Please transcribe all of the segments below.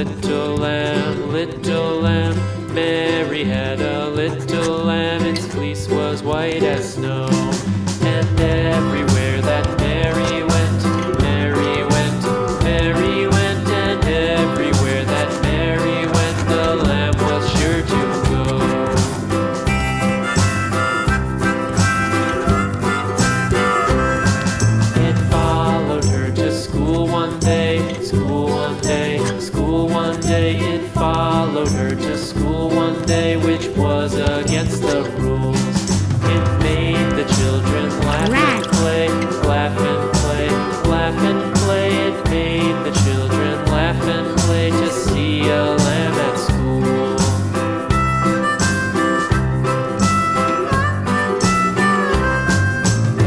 little lamb, little lamb. Mary had a little lamb, its fleece was white as snow. And everywhere that Mary went, Mary went, Mary went. And everywhere that Mary went, the lamb was sure to go. It followed her to school one day, school one day, school one day. It followed her to school one day, which was against the rules. It made the children laugh and play, laugh and play, laugh and play. It made the children laugh and play to see a lamb at school.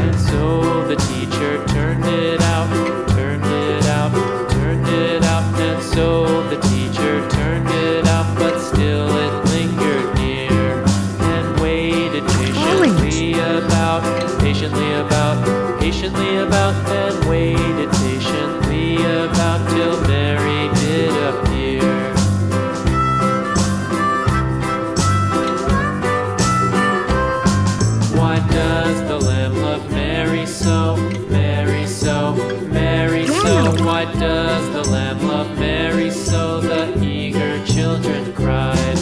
And so the teacher turned it out, turned it out, turned it out. And so the teacher turned it out, but still it lingered near and waited patiently about, patiently about, patiently about, and waited patiently about till Mary did appear. Why does the lamb love Mary so, Mary so, Mary so? Why does the lamb love Mary so? The eager children cried.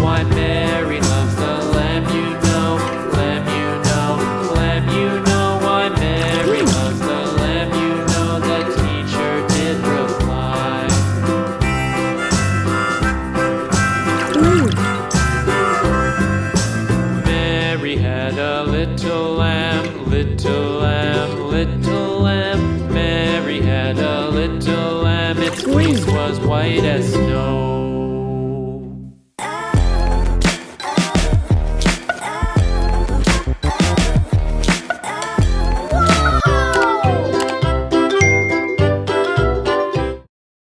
Why Mary loves the lamb, you know, lamb, you know, lamb, you know. Why Mary loves the lamb, you know, the teacher did reply. Mary had a little lamb, little lamb, little lamb. Mary had a little lamb, its fleece was white as snow.